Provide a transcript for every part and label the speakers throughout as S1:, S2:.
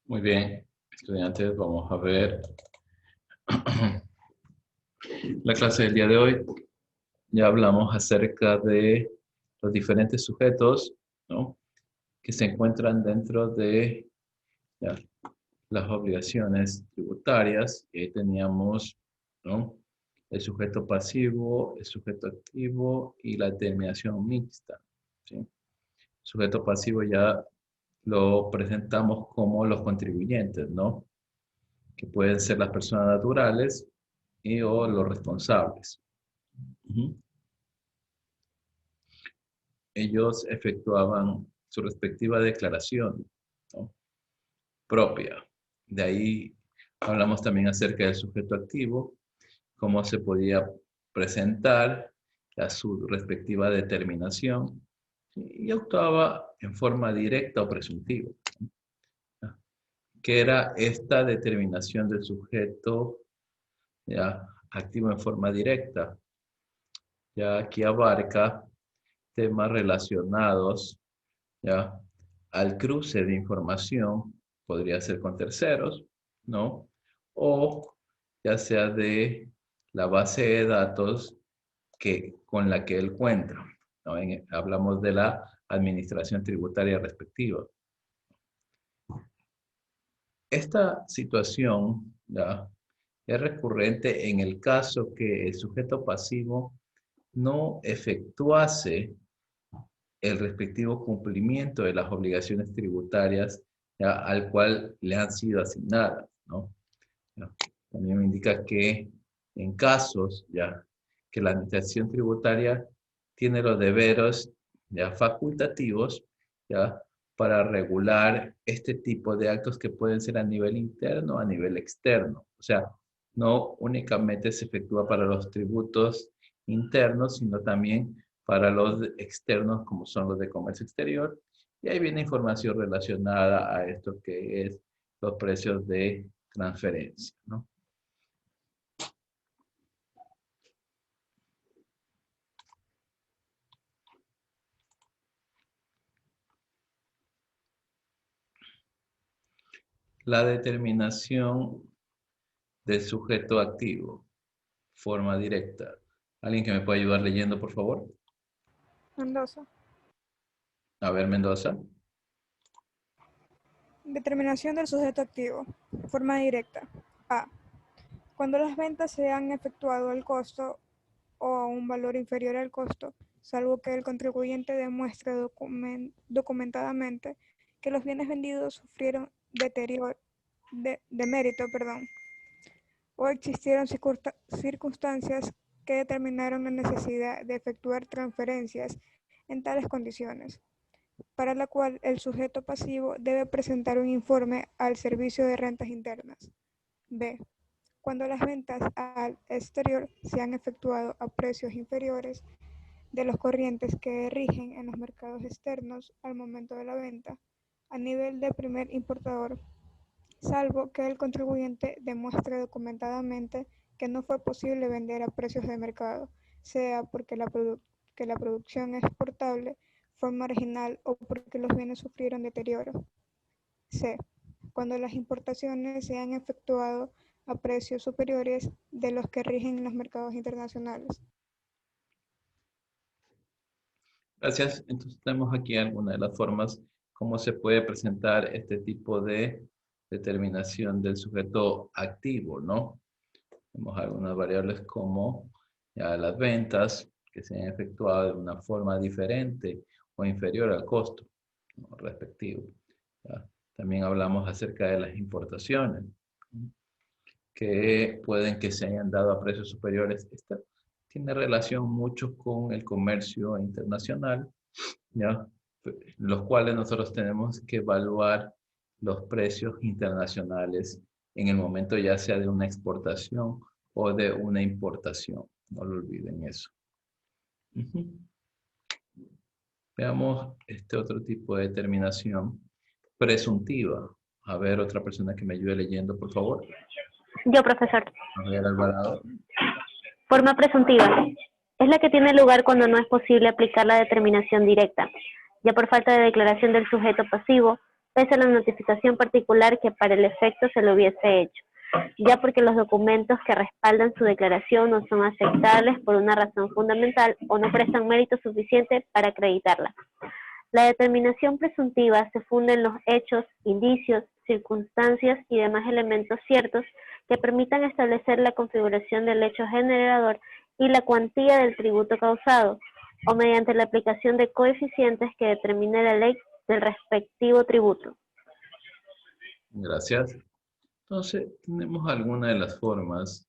S1: Muy bien, estudiantes, vamos a ver la clase del día de hoy. Ya hablamos acerca de los diferentes sujetos, ¿no?, que se encuentran dentro de ya, las obligaciones tributarias. Y ahí teníamos, ¿no?, el sujeto pasivo, el sujeto activo y la determinación mixta, ¿sí? El sujeto pasivo ya lo presentamos como los contribuyentes, ¿no?, que pueden ser las personas naturales y o los responsables. Ujú. Ellos efectuaban su respectiva declaración, ¿no?, propia. De ahí hablamos también acerca del sujeto activo, cómo se podía presentar a su respectiva determinación y actuaba en forma directa o presuntiva. ¿Qué era esta determinación del sujeto ya activo en forma directa? Ya aquí abarca temas relacionados ya al cruce de información, podría ser con terceros, ¿no? O ya sea de la base de datos con la que él cuenta, ¿no? Hablamos de la administración tributaria respectiva. Esta situación ya es recurrente en el caso que el sujeto pasivo no efectuase el respectivo cumplimiento de las obligaciones tributarias ya, al cual le han sido asignadas, ¿no? Ya, también me indica que en casos ya que la administración tributaria tiene los deberes ya facultativos ya para regular este tipo de actos que pueden ser a nivel interno o a nivel externo. O sea, no únicamente se efectúa para los tributos internos, sino también para los externos, como son los de comercio exterior. Y ahí viene información relacionada a esto que es los precios de transferencia, ¿no? La determinación del sujeto activo, forma directa. ¿Alguien que me pueda ayudar leyendo, por favor?
S2: Mendoza.
S1: A ver, Mendoza.
S2: Determinación del sujeto activo. Forma directa. A. Cuando las ventas se han efectuado al costo o a un valor inferior al costo, salvo que el contribuyente demuestre documentadamente que los bienes vendidos sufrieron demérito, o existieron circunstancias que determinaron la necesidad de efectuar transferencias en tales condiciones, para la cual el sujeto pasivo debe presentar un informe al Servicio de Rentas Internas. B. Cuando las ventas al exterior se han efectuado a precios inferiores de los corrientes que rigen en los mercados externos al momento de la venta, a nivel de primer importador, salvo que el contribuyente demuestre documentadamente que no fue posible vender a precios de mercado, sea porque que la producción exportable fue marginal o porque los bienes sufrieron deterioro. C. Cuando las importaciones se han efectuado a precios superiores de los que rigen en los mercados internacionales.
S1: Gracias. Entonces tenemos aquí algunas de las formas cómo se puede presentar este tipo de determinación del sujeto activo, ¿no? Tenemos algunas variables como ya las ventas que se han efectuado de una forma diferente o inferior al costo, ¿no?, respectivo. ¿Ya? También hablamos acerca de las importaciones, ¿no?, que pueden que se hayan dado a precios superiores. Esta tiene relación mucho con el comercio internacional, ¿ya?, los cuales nosotros tenemos que evaluar los precios internacionales en el momento ya sea de una exportación o de una importación. No lo olviden eso. Veamos este otro tipo de determinación presuntiva. A ver, otra persona que me ayude leyendo, por favor.
S3: Yo, profesor.
S1: A ver, Alvarado.
S3: Forma presuntiva. Es la que tiene lugar cuando no es posible aplicar la determinación directa, ya por falta de declaración del sujeto pasivo, pese a la notificación particular que para el efecto se lo hubiese hecho, ya porque los documentos que respaldan su declaración no son aceptables por una razón fundamental o no prestan mérito suficiente para acreditarla. La determinación presuntiva se funda en los hechos, indicios, circunstancias y demás elementos ciertos que permitan establecer la configuración del hecho generador y la cuantía del tributo causado, o mediante la aplicación de coeficientes que determine la ley del respectivo tributo.
S1: Gracias. Entonces, tenemos algunas de las formas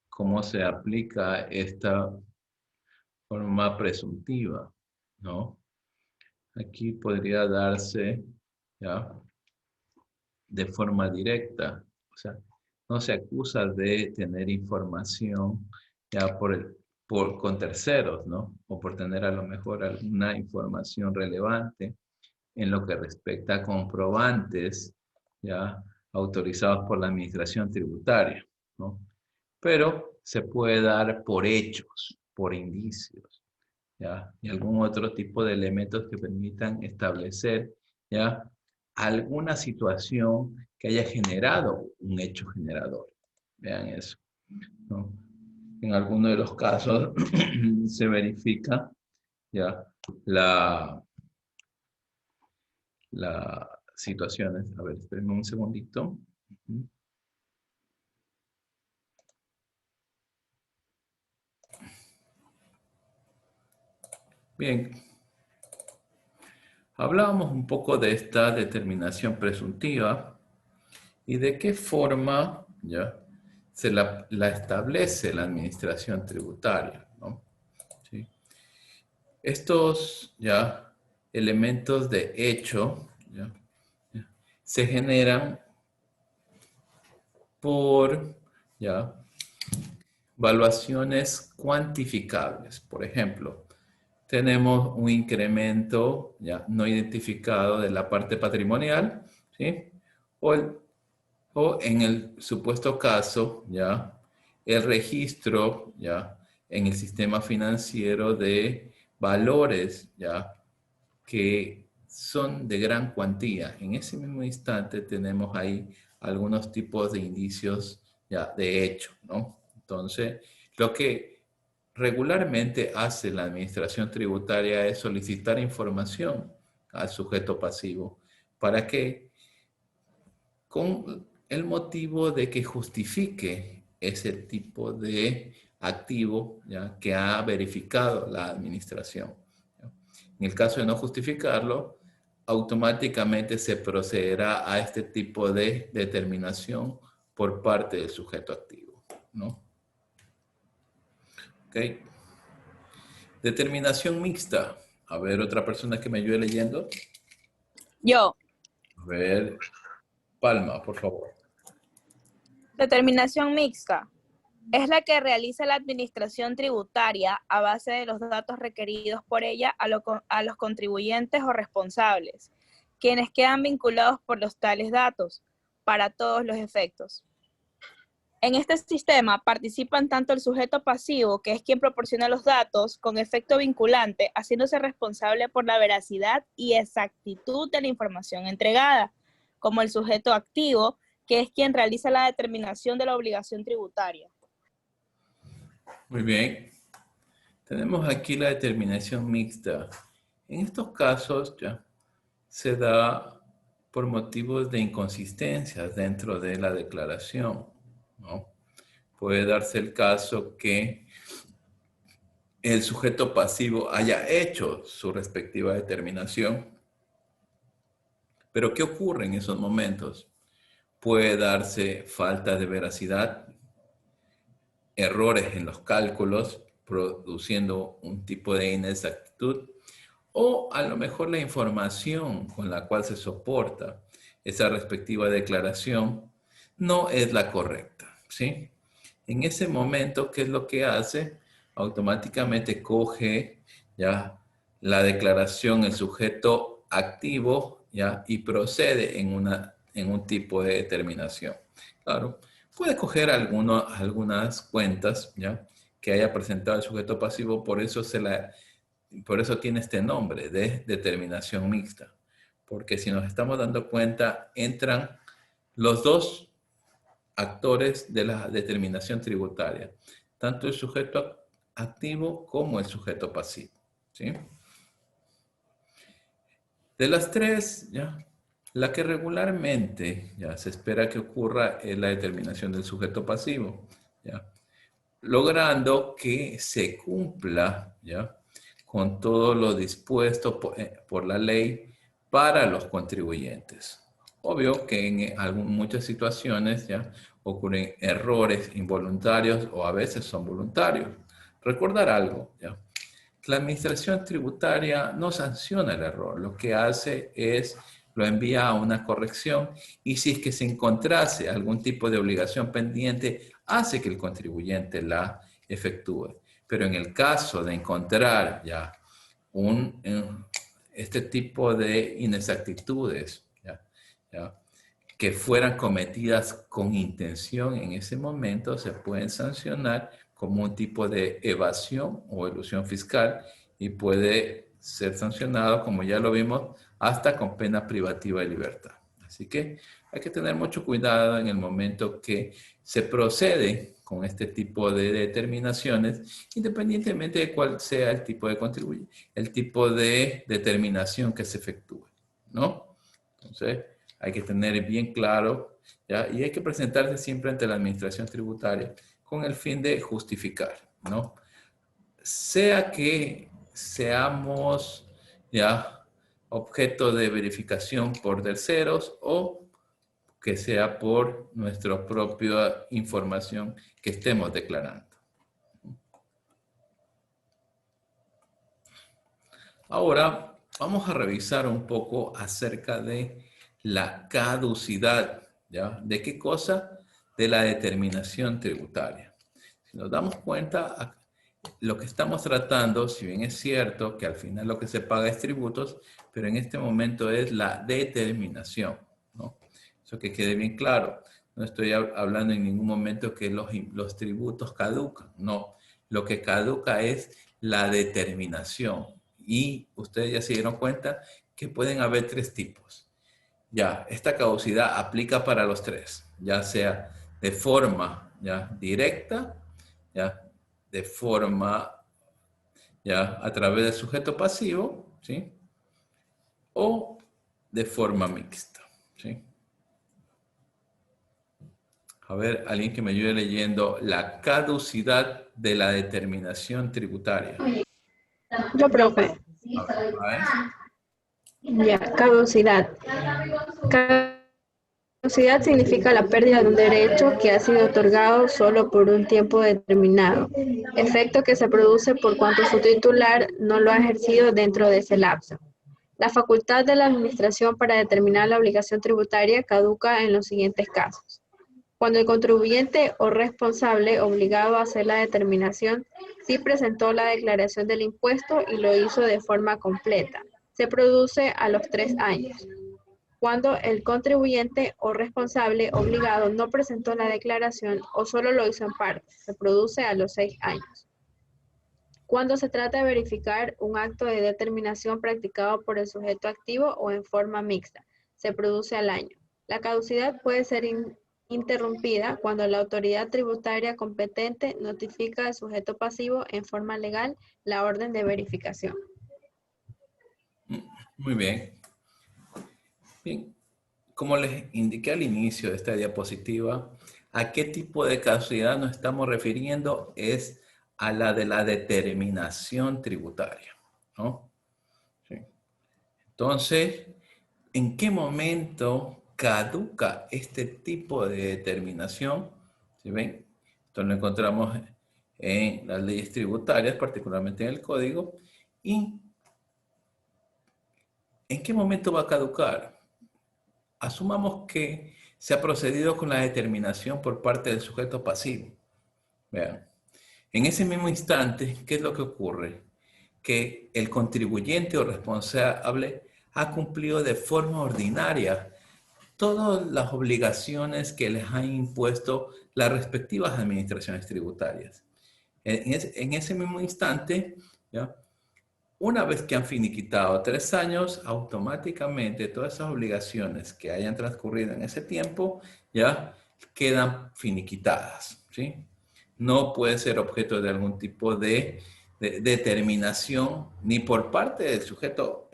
S1: cómo se aplica esta forma presuntiva, ¿no? Aquí podría darse, ¿ya?, de forma directa. O sea, no se acusa de tener información ya con terceros, ¿no? O por tener a lo mejor alguna información relevante en lo que respecta a comprobantes ya autorizados por la administración tributaria, ¿no? Pero se puede dar por hechos, por indicios, ¿ya? Y algún otro tipo de elementos que permitan establecer, ¿ya?, alguna situación que haya generado un hecho generador. Vean eso, ¿no? En alguno de los casos se verifica, ¿ya?, las situaciones. A ver, espérenme un segundito. Bien. Hablábamos un poco de esta determinación presuntiva y de qué forma ya se la establece la administración tributaria, ¿no? ¿Sí? Estos ya elementos de hecho ya se generan por ya evaluaciones cuantificables. Por ejemplo, tenemos un incremento ya no identificado de la parte patrimonial, ¿sí? O en el supuesto caso, ya, el registro, ya, en el sistema financiero de valores, ya, que son de gran cuantía. En ese mismo instante tenemos ahí algunos tipos de indicios, ya, de hecho, ¿no? Entonces, lo que regularmente hace la administración tributaria es solicitar información al sujeto pasivo para que, con el motivo de que justifique ese tipo de activo, ¿ya?, que ha verificado la administración, ¿ya? En el caso de no justificarlo, automáticamente se procederá a este tipo de determinación por parte del sujeto activo, ¿no? ¿Ok? Determinación mixta. A ver, otra persona que me ayude leyendo.
S4: Yo.
S1: A ver, Palma, por favor.
S4: Determinación mixta. Es la que realiza la administración tributaria a base de los datos requeridos por ella a los contribuyentes o responsables, quienes quedan vinculados por los tales datos, para todos los efectos. En este sistema participan tanto el sujeto pasivo, que es quien proporciona los datos, con efecto vinculante, haciéndose responsable por la veracidad y exactitud de la información entregada, como el sujeto activo, que es quien realiza la determinación de la obligación tributaria.
S1: Muy bien. Tenemos aquí la determinación mixta. En estos casos ya se da por motivos de inconsistencias dentro de la declaración, ¿no? Puede darse el caso que el sujeto pasivo haya hecho su respectiva determinación. Pero ¿qué ocurre en esos momentos? Puede darse falta de veracidad, errores en los cálculos, produciendo un tipo de inexactitud, o a lo mejor la información con la cual se soporta esa respectiva declaración no es la correcta, ¿sí? En ese momento, ¿qué es lo que hace? Automáticamente coge ya la declaración, el sujeto activo, ya, y procede en un tipo de determinación. Claro, puede coger algunas cuentas, ya, que haya presentado el sujeto pasivo, por eso tiene este nombre de determinación mixta. porque si nos estamos dando cuenta, entran los dos actores de la determinación tributaria, tanto el sujeto activo como el sujeto pasivo, ¿sí? De las tres, ¿ya? La que regularmente ya se espera que ocurra es la determinación del sujeto pasivo, ¿ya? Logrando que se cumpla, ¿ya?, con todo lo dispuesto por la ley para los contribuyentes. Obvio que en muchas situaciones ya ocurren errores involuntarios o a veces son voluntarios. Recordar algo, ¿ya? La administración tributaria no sanciona el error, lo que hace es lo envía a una corrección y si es que se encontrase algún tipo de obligación pendiente, hace que el contribuyente la efectúe. Pero en el caso de encontrar ya este tipo de inexactitudes ya, que fueran cometidas con intención en ese momento, se pueden sancionar como un tipo de evasión o elusión fiscal y puede ser sancionado, como ya lo vimos, hasta con pena privativa de libertad. Así que hay que tener mucho cuidado en el momento que se procede con este tipo de determinaciones, independientemente de cuál sea el tipo de el tipo de determinación que se efectúe, ¿no? Entonces, hay que tener bien claro, ¿ya? Y hay que presentarse siempre ante la administración tributaria con el fin de justificar, ¿no? Sea que seamos ya objeto de verificación por terceros o que sea por nuestra propia información que estemos declarando. Ahora vamos a revisar un poco acerca de la caducidad, ¿ya? ¿De qué cosa? De la determinación tributaria. Si nos damos cuenta, lo que estamos tratando, si bien es cierto que al final lo que se paga es tributos, pero en este momento es la determinación, ¿no? Eso que quede bien claro. No estoy hablando en ningún momento que los tributos caducan, no. Lo que caduca es la determinación. Y ustedes ya se dieron cuenta que pueden haber tres tipos. Ya, esta caducidad aplica para los tres, ya sea de forma ya directa, ya de forma ya a través del sujeto pasivo, ¿sí? O de forma mixta, ¿sí? A ver, alguien que me ayude leyendo la caducidad de la determinación tributaria.
S5: Yo, profe. Ya, caducidad. Caducidad significa la pérdida de un derecho que ha sido otorgado solo por un tiempo determinado, efecto que se produce por cuanto su titular no lo ha ejercido dentro de ese lapso. La facultad de la administración para determinar la obligación tributaria caduca en los siguientes casos. Cuando el contribuyente o responsable obligado a hacer la determinación sí presentó la declaración del impuesto y lo hizo de forma completa, se produce a los 3 años. Cuando el contribuyente o responsable obligado no presentó la declaración o solo lo hizo en parte, se produce a los 6 años. Cuando se trata de verificar un acto de determinación practicado por el sujeto activo o en forma mixta, se produce al año. La caducidad puede ser interrumpida cuando la autoridad tributaria competente notifica al sujeto pasivo en forma legal la orden de verificación.
S1: Muy bien. Bien, como les indiqué al inicio de esta diapositiva, ¿a qué tipo de caducidad nos estamos refiriendo? Es a la de la determinación tributaria, ¿no? Sí. Entonces, ¿en qué momento caduca este tipo de determinación? ¿Sí ven? Esto lo encontramos en las leyes tributarias, particularmente en el código. ¿Y en qué momento va a caducar? Asumamos que se ha procedido con la determinación por parte del sujeto pasivo. Vean, en ese mismo instante, ¿qué es lo que ocurre? Que el contribuyente o responsable ha cumplido de forma ordinaria todas las obligaciones que les han impuesto las respectivas administraciones tributarias. En ese mismo instante, ¿ya?, una vez que han finiquitado 3 años, automáticamente todas esas obligaciones que hayan transcurrido en ese tiempo ya quedan finiquitadas, ¿sí? No puede ser objeto de algún tipo de determinación ni por parte del sujeto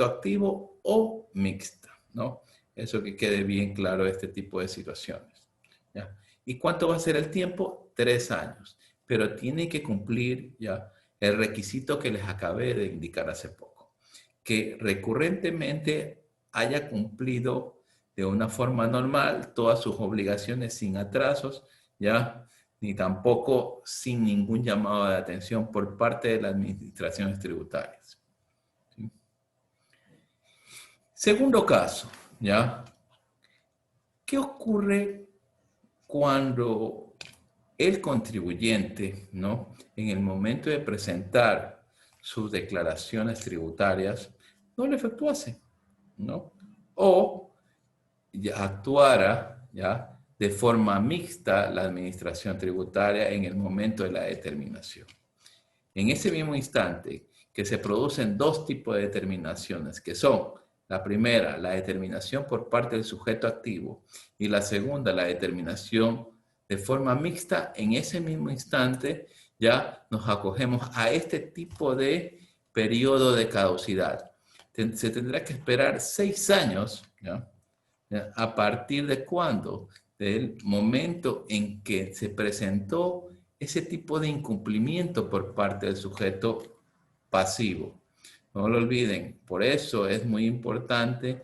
S1: activo o mixta, ¿no? Eso que quede bien claro este tipo de situaciones, ¿ya? ¿Y cuánto va a ser el tiempo? 3 años, pero tiene que cumplir ya el requisito que les acabé de indicar hace poco, que recurrentemente haya cumplido de una forma normal todas sus obligaciones sin atrasos, ya, ni tampoco sin ningún llamado de atención por parte de las administraciones tributarias. ¿Sí? Segundo caso, ¿ya? ¿Qué ocurre cuando el contribuyente, ¿no?, en el momento de presentar sus declaraciones tributarias, no lo efectuase, ¿no? O ya actuara, ¿ya?, de forma mixta la administración tributaria en el momento de la determinación. En ese mismo instante que se producen dos tipos de determinaciones, que son la primera, la determinación por parte del sujeto activo, y la segunda, la determinación de forma mixta, en ese mismo instante ya nos acogemos a este tipo de periodo de caducidad. Se tendrá que esperar 6 años, ¿ya? ¿A partir de cuándo? Del momento en que se presentó ese tipo de incumplimiento por parte del sujeto pasivo. No lo olviden, por eso es muy importante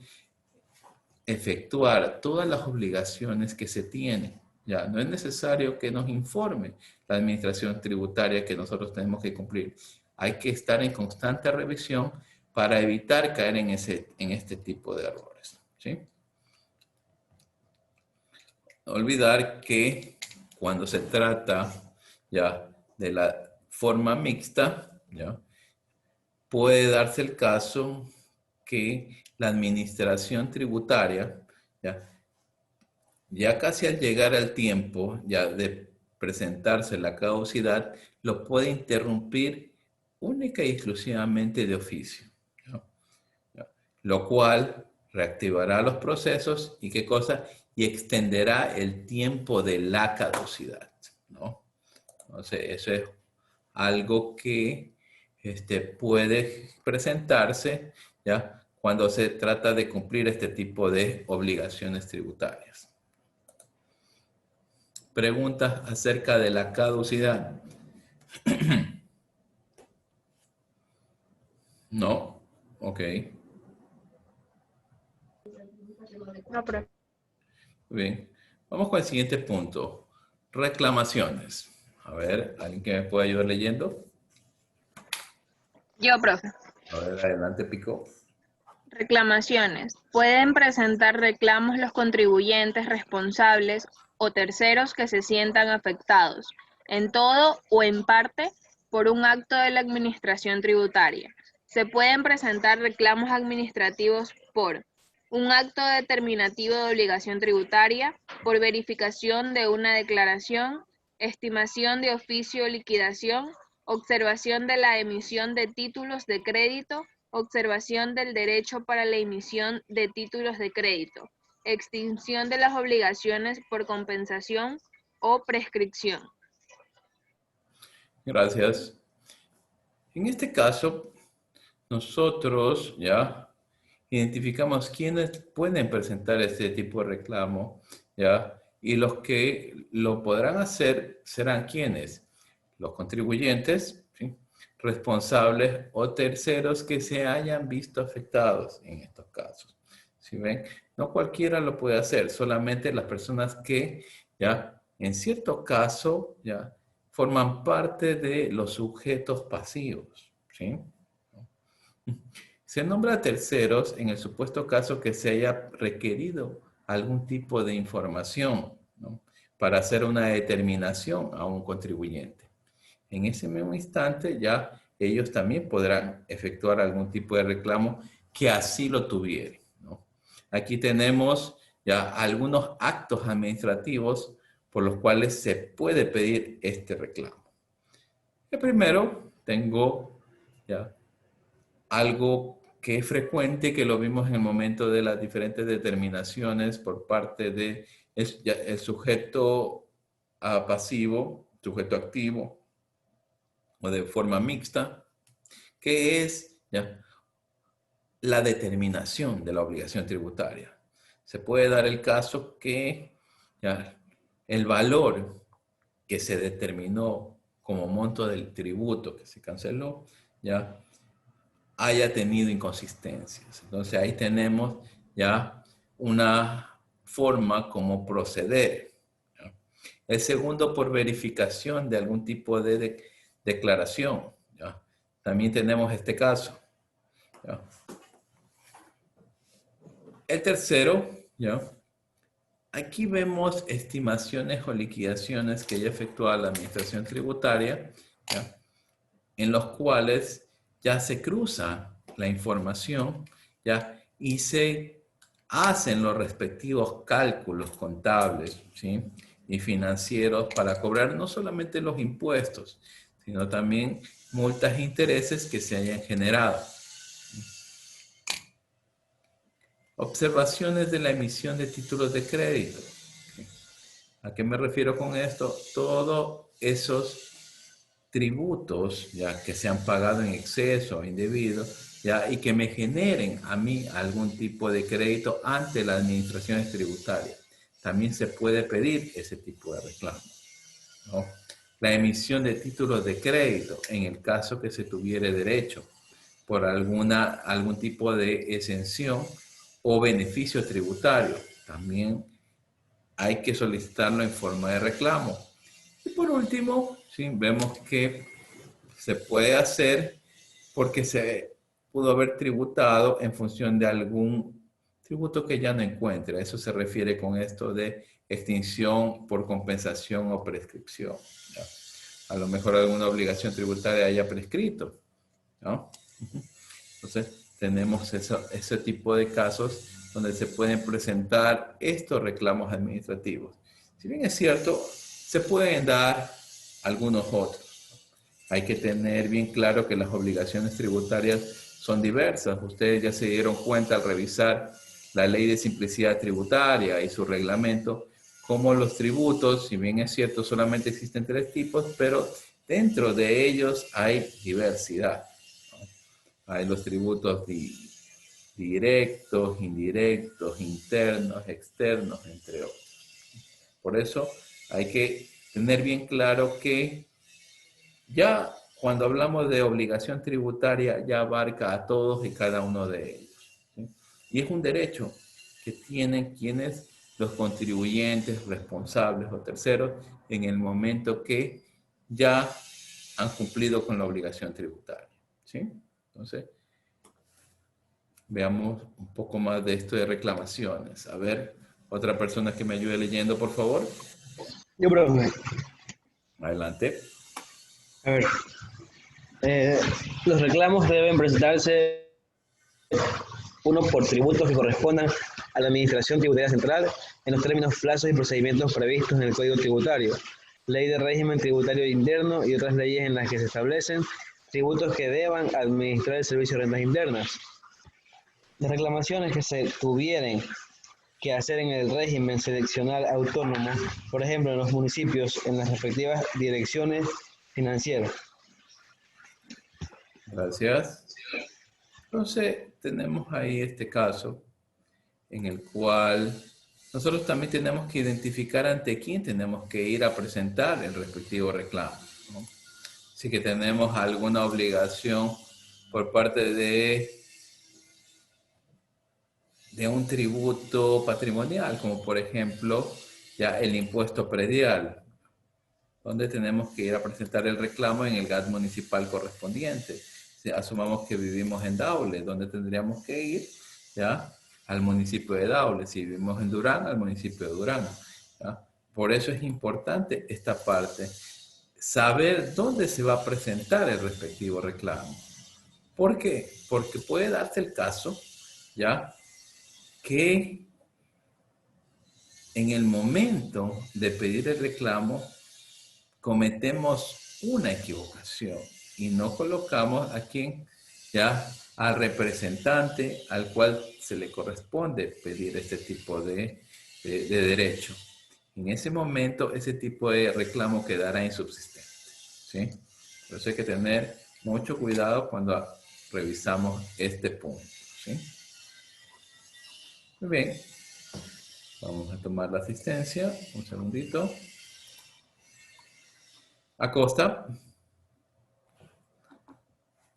S1: efectuar todas las obligaciones que se tienen. Ya, no es necesario que nos informe la administración tributaria que nosotros tenemos que cumplir. Hay que estar en constante revisión para evitar caer en este tipo de errores, ¿sí? No olvidar que cuando se trata ya de la forma mixta, ya, puede darse el caso que la administración tributaria, ya casi al llegar al tiempo ya de presentarse la caducidad, lo puede interrumpir única y exclusivamente de oficio, ¿no? Lo cual reactivará los procesos y qué cosa, y extenderá el tiempo de la caducidad, ¿no? Entonces, eso es algo que puede presentarse, ¿ya?, cuando se trata de cumplir este tipo de obligaciones tributarias. Preguntas acerca de la caducidad. ¿No? Ok.
S5: No, profe.
S1: Bien. Vamos con el siguiente punto. Reclamaciones. A ver, ¿alguien que me pueda ayudar leyendo?
S6: Yo, profe.
S1: A ver, adelante, Pico.
S6: Reclamaciones. Pueden presentar reclamos los contribuyentes responsables o terceros que se sientan afectados, en todo o en parte, por un acto de la administración tributaria. Se pueden presentar reclamos administrativos por un acto determinativo de obligación tributaria, por verificación de una declaración, estimación de oficio o liquidación, observación de la emisión de títulos de crédito, observación del derecho para la emisión de títulos de crédito, extinción de las obligaciones por compensación o prescripción.
S1: Gracias. En este caso, nosotros ya identificamos quiénes pueden presentar este tipo de reclamo, ¿ya? Y los que lo podrán hacer serán ¿quiénes? Los contribuyentes, ¿sí?, responsables o terceros que se hayan visto afectados en estos casos. ¿Sí ven? No cualquiera lo puede hacer, solamente las personas que, ya, en cierto caso, ya, forman parte de los sujetos pasivos, ¿sí? Se nombra a terceros en el supuesto caso que se haya requerido algún tipo de información, ¿no?, para hacer una determinación a un contribuyente. En ese mismo instante ya ellos también podrán efectuar algún tipo de reclamo que así lo tuvieren, ¿no? Aquí tenemos ya algunos actos administrativos por los cuales se puede pedir este reclamo. El primero tengo ya algo que es frecuente, que lo vimos en el momento de las diferentes determinaciones por parte de el sujeto pasivo, sujeto activo o de forma mixta, que es ya la determinación de la obligación tributaria. Se puede dar el caso que ya, el valor que se determinó como monto del tributo que se canceló, ya haya tenido inconsistencias. Entonces ahí tenemos ya una forma como proceder. ¿Ya? El segundo, por verificación de algún tipo de declaración. ¿Ya? También tenemos este caso. ¿Ya? El tercero, ¿ya? Aquí vemos estimaciones o liquidaciones que ya efectúa la Administración Tributaria, ¿ya? En los cuales ya se cruza la información, ¿ya? Y se hacen los respectivos cálculos contables, ¿sí? Y financieros para cobrar no solamente los impuestos, sino también multas e intereses que se hayan generado. Observaciones de la emisión de títulos de crédito. ¿A qué me refiero con esto? Todos esos tributos ya que se han pagado en exceso o indebido, ya, y que me generen a mí algún tipo de crédito ante las administraciones tributarias. También se puede pedir ese tipo de reclamo, ¿no? La emisión de títulos de crédito en el caso que se tuviere derecho por algún tipo de exención o beneficio tributario. También hay que solicitarlo en forma de reclamo. Y por último, ¿sí? Vemos que se puede hacer porque se pudo haber tributado en función de algún tributo que ya no encuentra. Eso se refiere con esto de extinción por compensación o prescripción, ¿ya? A lo mejor alguna obligación tributaria haya prescrito, ¿no? Entonces, tenemos ese tipo de casos donde se pueden presentar estos reclamos administrativos. Si bien es cierto, se pueden dar algunos otros. Hay que tener bien claro que las obligaciones tributarias son diversas. Ustedes ya se dieron cuenta al revisar la Ley de Simplicidad Tributaria y su reglamento, como los tributos, si bien es cierto, solamente existen 3 tipos, pero dentro de ellos hay diversidad, ¿no? Hay los tributos directos, indirectos, internos, externos, entre otros. Por eso hay que tener bien claro que ya cuando hablamos de obligación tributaria ya abarca a todos y cada uno de ellos, ¿sí? Y es un derecho que tienen quienes, los contribuyentes, responsables o terceros, en el momento que ya han cumplido con la obligación tributaria, ¿sí? Entonces, veamos un poco más de esto de reclamaciones. A ver, otra persona que me ayude leyendo, por favor.
S7: Yo, profe.
S1: Adelante.
S7: A ver. Los reclamos deben presentarse uno por tributos que correspondan a la Administración Tributaria Central en los términos, plazos y procedimientos previstos en el Código Tributario, Ley de Régimen Tributario Interno y otras leyes en las que se establecen tributos que deban administrar el Servicio de Rentas Internas. Las reclamaciones que se tuvieran que hacer en el régimen seleccional autónomo, por ejemplo, en los municipios, en las respectivas direcciones financieras.
S1: Gracias. Entonces, tenemos ahí este caso en el cual nosotros también tenemos que identificar ante quién tenemos que ir a presentar el respectivo reclamo, ¿no? Si que tenemos alguna obligación por parte de un tributo patrimonial, como por ejemplo ya el impuesto predial, donde tenemos que ir a presentar el reclamo en el GAT municipal correspondiente. Si asumamos que vivimos en Daule, donde tendríamos que ir ya al municipio de Daule. Si vivimos en Durán, al municipio de Durán, ¿ya? Por eso es importante esta parte, saber dónde se va a presentar el respectivo reclamo. ¿Por qué? Porque puede darse el caso, ¿ya?, que en el momento de pedir el reclamo cometemos una equivocación, y no colocamos a quien, ya al representante al cual se le corresponde pedir este tipo de derecho. En ese momento, ese tipo de reclamo quedará insubsistente. ¿Sí? Por eso hay que tener mucho cuidado cuando revisamos este punto. ¿Sí? Muy bien. Vamos a tomar la asistencia. Un segundito. Acosta.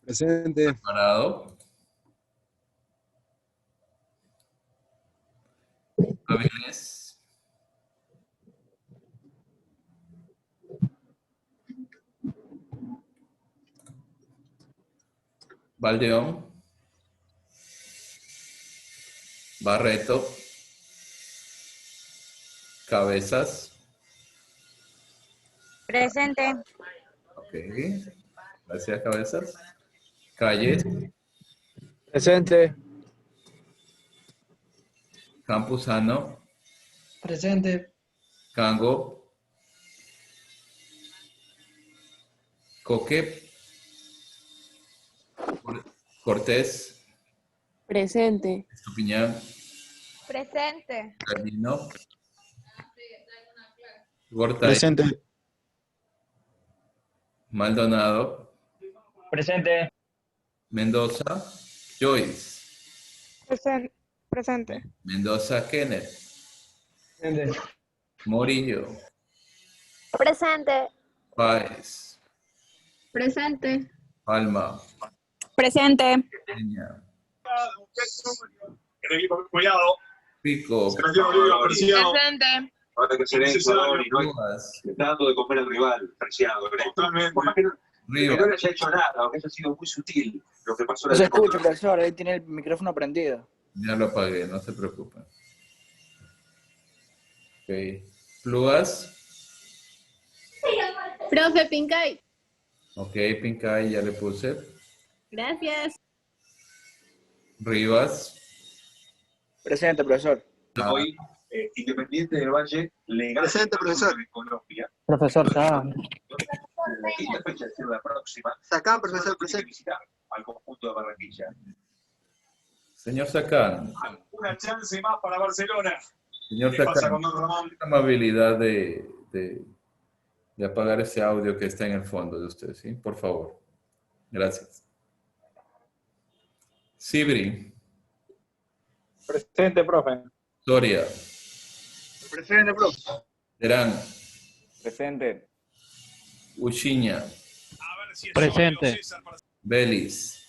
S8: Presente.
S1: Parado. Avilés. Valdeón. Barreto. Cabezas.
S4: Presente.
S1: Ok. Gracias, Cabezas. Calles.
S8: Presente.
S1: Campuzano.
S9: Presente.
S1: Cango. Coque. Cortés.
S10: Presente.
S1: Estupiñán.
S4: Presente.
S1: Gallino. Gortari.
S8: Presente.
S1: Maldonado.
S9: Presente.
S1: Mendoza. Joyce.
S2: Presente.
S1: Mendoza Kenneth.
S9: Presente.
S1: Morillo.
S3: Presente.
S1: Páez.
S5: Presente.
S1: Palma.
S4: Presente.
S1: Peña.
S11: Cuidado.
S1: Pico.
S6: Presente.
S11: Ahora que se ve y no
S1: Rivas.
S11: está dando de comer al rival, preciado. Por más que no
S1: Rivas.
S11: le haya hecho nada, aunque haya sido muy sutil lo que pasó.
S9: No se escucha, profesor. Ahí tiene el micrófono prendido.
S1: Ya lo apagué, no se preocupen. Ok. Plugas.
S5: Profe Pincay.
S1: Ok, Pincay, ya le puse.
S5: Gracias.
S1: Rivas.
S9: Presente, profesor.
S11: Hoy, Independiente del Valle le gana
S8: Presente, profesor.
S11: en Colombia.
S9: Profesor, está.
S11: La quinta fecha de la próxima.
S8: Acá, profesor,
S11: Tiene que
S8: presente.
S11: visitar al conjunto de Barranquilla.
S1: Señor Sacán.
S11: Una chance más para Barcelona.
S1: Señor
S11: ¿Qué pasa
S1: Sacán,
S11: con Don Ramón?
S1: la amabilidad de apagar ese audio que está en el fondo de usted, ¿sí? Por favor. Gracias. Sibri.
S12: Presente, profe.
S1: Soria.
S12: Presente, profe.
S1: Terán.
S12: Presente.
S1: Uchiña.
S12: Presente.
S1: Belis.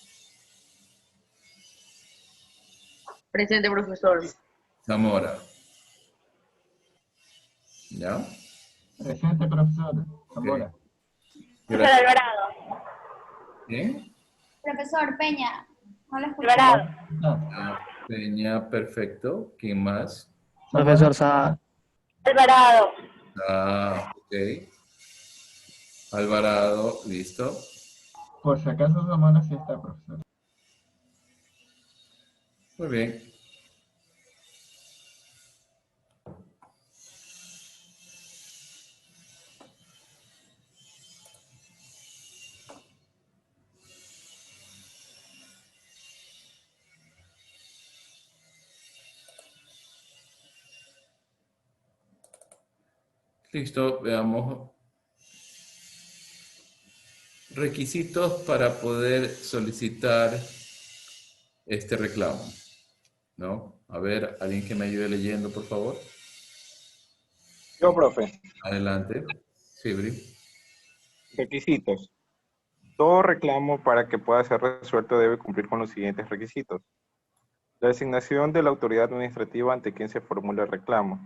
S5: Presente, profesor.
S1: Zamora. ¿Ya?
S12: Presente, profesor.
S1: Zamora.
S3: Profesor Alvarado.
S1: ¿Bien?
S13: Profesor Peña, no lo escucho.
S3: Alvarado.
S1: Peña, perfecto. ¿Quién más?
S9: Profesor Saad.
S3: Alvarado.
S1: Ok. Alvarado, listo.
S12: Por si acaso Zamora sí está, profesor.
S1: Muy bien. Listo, veamos. Requisitos para poder solicitar este reclamo, ¿no? A ver, alguien que me ayude leyendo, por favor.
S12: Yo, profe.
S1: Adelante. Sibri.
S12: Requisitos. Todo reclamo para que pueda ser resuelto debe cumplir con los siguientes requisitos. La designación de la autoridad administrativa ante quien se formula el reclamo.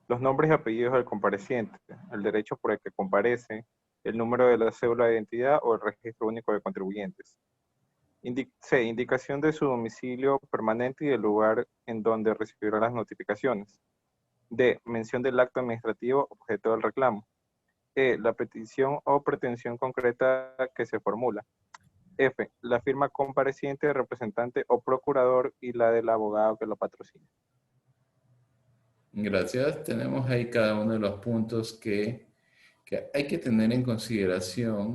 S12: Los nombres y apellidos del compareciente, el derecho por el que comparece, el número de la cédula de identidad o el registro único de contribuyentes. C. Indicación de su domicilio permanente y del lugar en donde recibirá las notificaciones. D. Mención del acto administrativo objeto del reclamo. E. La petición o pretensión concreta que se formula. F. La firma compareciente, representante o procurador y la del abogado que lo patrocina.
S1: Gracias. Tenemos ahí cada uno de los puntos que hay que tener en consideración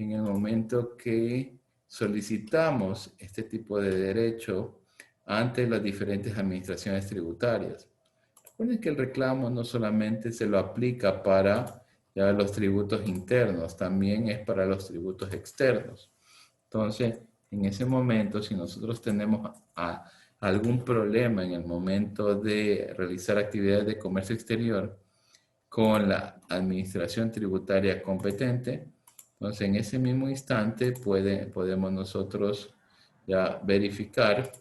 S1: en el momento que solicitamos este tipo de derecho ante las diferentes administraciones tributarias. Recuerden que el reclamo no solamente se lo aplica para ya los tributos internos, también es para los tributos externos. Entonces, en ese momento, si nosotros tenemos algún problema en el momento de realizar actividades de comercio exterior con la administración tributaria competente, entonces en ese mismo instante podemos nosotros ya verificar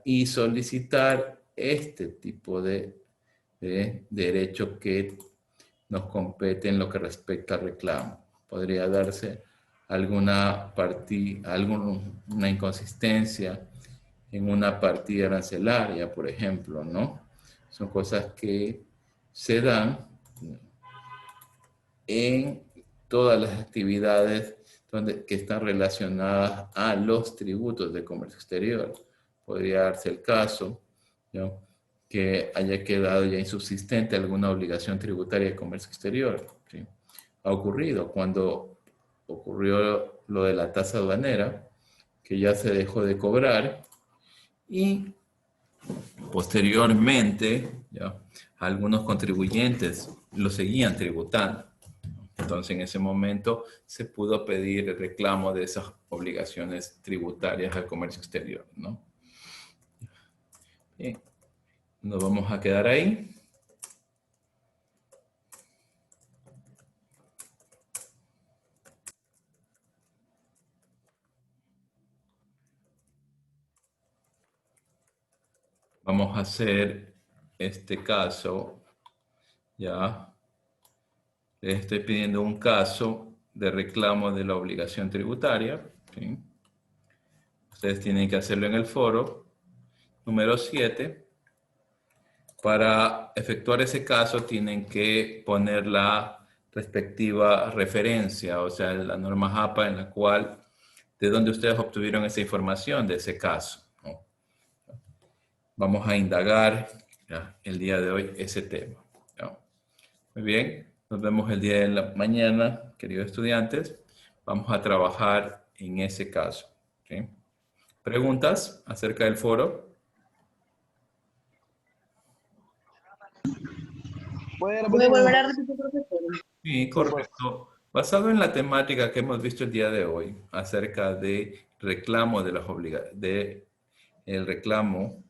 S1: y solicitar este tipo de derecho que nos compete en lo que respecta al reclamo. Podría darse alguna inconsistencia en una partida arancelaria, por ejemplo, ¿no? Son cosas que se dan en todas las actividades que están relacionadas a los tributos de comercio exterior. Podría darse el caso, ¿no?, que haya quedado ya insubsistente alguna obligación tributaria de comercio exterior. ¿Sí? Ha ocurrido cuando ocurrió lo de la tasa aduanera, que ya se dejó de cobrar y posteriormente ¿ya?, algunos contribuyentes lo seguían tributando. Entonces, en ese momento se pudo pedir el reclamo de esas obligaciones tributarias al comercio exterior, ¿no? Bien. Nos vamos a quedar ahí. Vamos a hacer este caso, ya. Les estoy pidiendo un caso de reclamo de la obligación tributaria. ¿Sí? Ustedes tienen que hacerlo en el foro número 7. Para efectuar ese caso tienen que poner la respectiva referencia, o sea, la norma JAPA en la cual, de donde ustedes obtuvieron esa información de ese caso, ¿no? Vamos a indagar ¿ya?, el día de hoy ese tema, ¿no? Muy bien, nos vemos el día de la mañana, queridos estudiantes. Vamos a trabajar en ese caso. ¿Sí? ¿Preguntas acerca del foro?
S14: ¿Puede volver a repetir, profesor?
S1: Sí, correcto. Basado en la temática que hemos visto el día de hoy, acerca de reclamo de el reclamo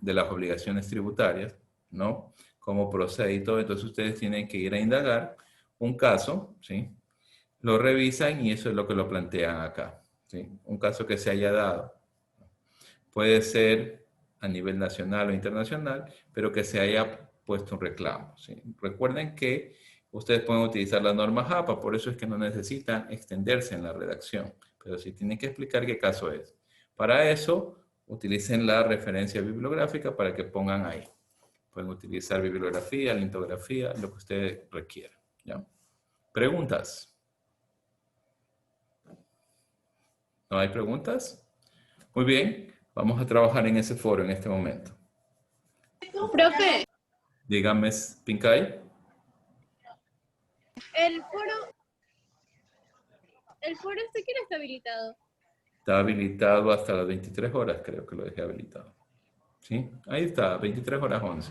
S1: de las obligaciones tributarias, ¿no? Cómo procede y todo, entonces ustedes tienen que ir a indagar un caso, ¿sí? Lo revisan y eso es lo que lo plantean acá, ¿sí? Un caso que se haya dado. Puede ser a nivel nacional o internacional, pero que se haya puesto un reclamo, ¿sí? Recuerden que ustedes pueden utilizar la norma JAPA, por eso es que no necesitan extenderse en la redacción, pero sí tienen que explicar qué caso es. Para eso, utilicen la referencia bibliográfica para que pongan ahí. Pueden utilizar bibliografía, lintografía, lo que ustedes requieran, ¿ya? ¿Preguntas? ¿No hay preguntas? Muy bien, vamos a trabajar en ese foro en este momento.
S15: Profe,
S1: Dígame, Pincay.
S15: el foro este quién está habilitado.
S1: Está habilitado hasta las 23 horas, creo que lo dejé habilitado. ¿Sí? Ahí está, 23 horas 11.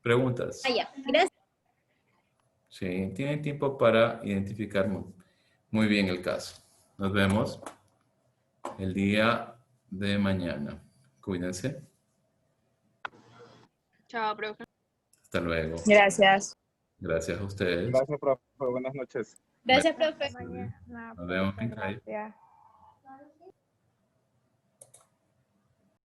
S1: ¿Preguntas?
S15: Ah, ya, gracias.
S1: Sí, tienen tiempo para identificar muy bien el caso. Nos vemos el día de mañana. Cuídense.
S6: Chao, profe.
S1: Hasta luego.
S4: Gracias.
S1: Gracias a ustedes.
S12: Gracias, profe. Buenas noches.
S15: Gracias, profe.
S1: Nos vemos, Pincay.
S2: Gracias.